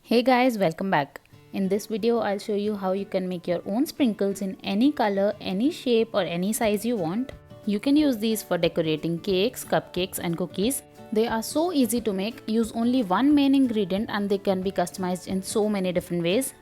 Hey guys, welcome back. In this video, I'll show you how you can make your own sprinkles in any color, any shape or any size you want. You can use these for decorating cakes, cupcakes and cookies. They are so easy to make, use only one main ingredient and they can be customized in so many different ways.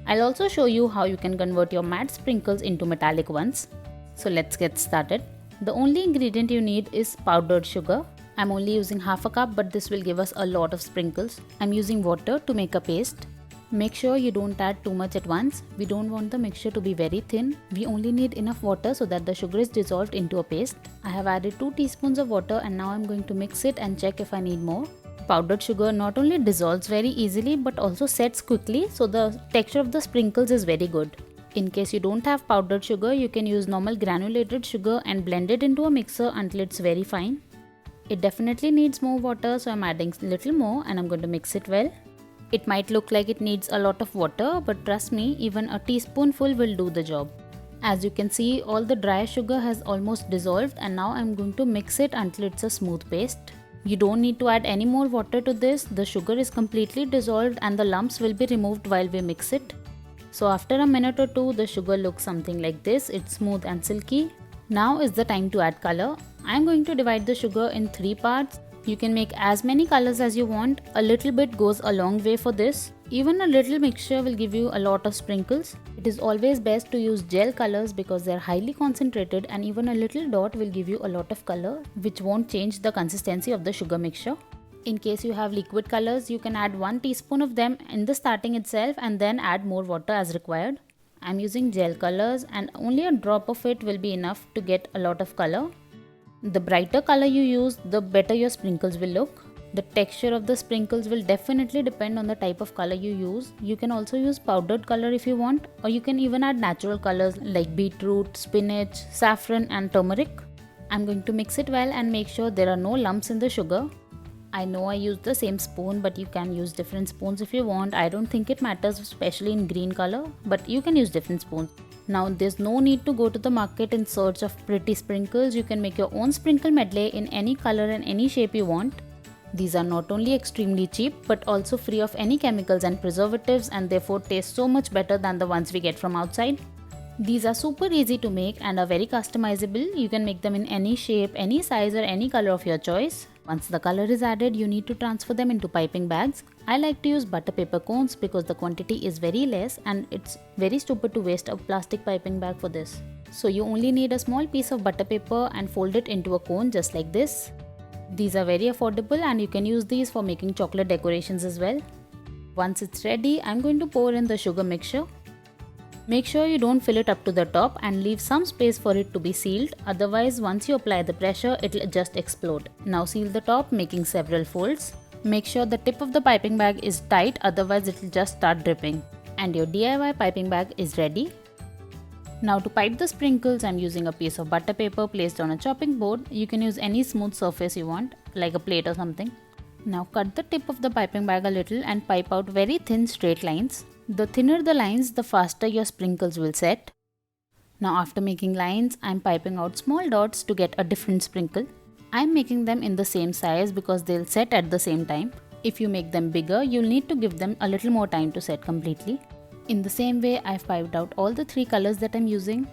I'll also show you how you can convert your matte sprinkles into metallic ones. So let's get started. The only ingredient you need is powdered sugar. I'm only using half a cup, but this will give us a lot of sprinkles. I'm using water to make a paste. Make sure you don't add too much at once. We don't want the mixture to be very thin. We only need enough water so that the sugar is dissolved into a paste. I have added 2 teaspoons of water and now I'm going to mix it and check if I need more. Powdered sugar not only dissolves very easily but also sets quickly, so the texture of the sprinkles is very good. In case you don't have powdered sugar, you can use normal granulated sugar and blend it into a mixer until it's very fine. It definitely needs more water, so I'm adding a little more and I'm going to mix it well. It might look like it needs a lot of water, but trust me, even a teaspoonful will do the job. As you can see, all the dry sugar has almost dissolved and now I'm going to mix it until it's a smooth paste. You don't need to add any more water to this. The sugar is completely dissolved and the lumps will be removed while we mix it. So after a minute or two, the sugar looks something like this. It's smooth and silky. Now is the time to add color. I am going to divide the sugar in 3 parts. You can make as many colors as you want. A little bit goes a long way for this. Even a little mixture will give you a lot of sprinkles. It is always best to use gel colors because they are highly concentrated, and even a little dot will give you a lot of color, which won't change the consistency of the sugar mixture. In case you have liquid colors, you can add 1 teaspoon of them in the starting itself and then add more water as required. I'm using gel colors and only a drop of it will be enough to get a lot of color. The brighter color you use, the better your sprinkles will look. The texture of the sprinkles will definitely depend on the type of color you use. You can also use powdered color if you want, or you can even add natural colors like beetroot, spinach, saffron and turmeric. I'm going to mix it well and make sure there are no lumps in the sugar. I know I used the same spoon, but you can use different spoons if you want. I don't think it matters, especially in green color, but you can use different spoons. Now there's no need to go to the market in search of pretty sprinkles. You can make your own sprinkle medley in any color and any shape you want. These are not only extremely cheap but also free of any chemicals and preservatives, and therefore taste so much better than the ones we get from outside. These are super easy to make and are very customizable. You can make them in any shape, any size or any color of your choice. Once the color is added, you need to transfer them into piping bags. I like to use butter paper cones because the quantity is very less and it's very stupid to waste a plastic piping bag for this. So you only need a small piece of butter paper and fold it into a cone just like this. These are very affordable and you can use these for making chocolate decorations as well. Once it's ready, I'm going to pour in the sugar mixture. Make sure you don't fill it up to the top and leave some space for it to be sealed, otherwise once you apply the pressure, it'll just explode. Now seal the top, making several folds. Make sure the tip of the piping bag is tight, otherwise it'll just start dripping. And your DIY piping bag is ready. Now to pipe the sprinkles, I'm using a piece of butter paper placed on a chopping board. You can use any smooth surface you want, like a plate or something. Now cut the tip of the piping bag a little and pipe out very thin straight lines. The thinner the lines, the faster your sprinkles will set. Now after making lines, I'm piping out small dots to get a different sprinkle. I'm making them in the same size because they'll set at the same time. If you make them bigger, you'll need to give them a little more time to set completely. In the same way, I've piped out all the 3 colors that I'm using.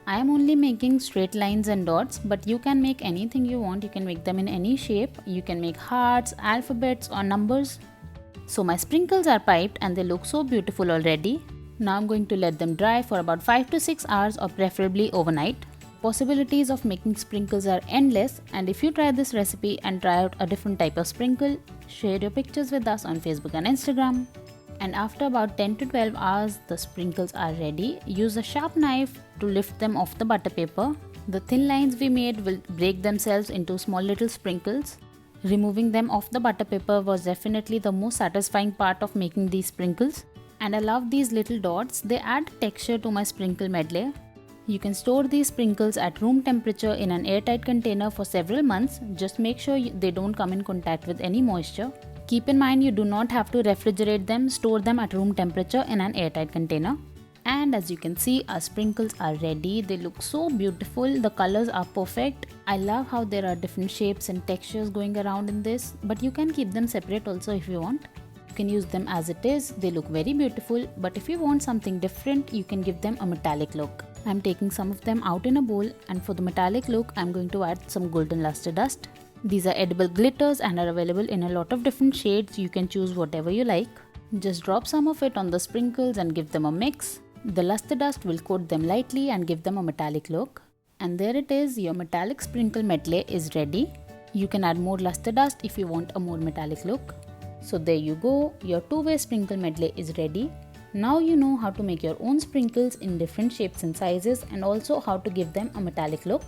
I am only making straight lines and dots, but you can make anything you want. You can make them in any shape. You can make hearts, alphabets or numbers. So my sprinkles are piped and they look so beautiful already. Now I'm going to let them dry for about 5 to 6 hours or preferably overnight. Possibilities of making sprinkles are endless, and if you try this recipe and try out a different type of sprinkle, share your pictures with us on Facebook and Instagram. And after about 10 to 12 hours, the sprinkles are ready. Use a sharp knife to lift them off the butter paper. The thin lines we made will break themselves into small little sprinkles. Removing them off the butter paper was definitely the most satisfying part of making these sprinkles. And I love these little dots, they add texture to my sprinkle medley. You can store these sprinkles at room temperature in an airtight container for several months. Just make sure they don't come in contact with any moisture. Keep in mind you do not have to refrigerate them, store them at room temperature in an airtight container. And as you can see, our sprinkles are ready. They look so beautiful. The colors are perfect. I love how there are different shapes and textures going around in this, but you can keep them separate also if you want. can use them as it is, they look very beautiful, but if you want something different, you can give them a metallic look. I'm taking some of them out in a bowl, and for the metallic look, I'm going to add some golden luster dust. These are edible glitters and are available in a lot of different shades. You can choose whatever you like. Just drop some of it on the sprinkles and give them a mix. The luster dust will coat them lightly and give them a metallic look. And there it is, your metallic sprinkle medley is ready. You can add more luster dust if you want a more metallic look. So there you go, your two-way sprinkle medley is ready. Now you know how to make your own sprinkles in different shapes and sizes, and also how to give them a metallic look.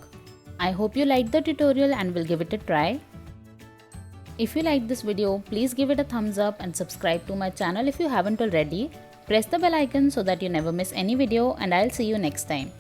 I hope you liked the tutorial and will give it a try. If you liked this video, please give it a thumbs up and subscribe to my channel if you haven't already. Press the bell icon so that you never miss any video, and I'll see you next time.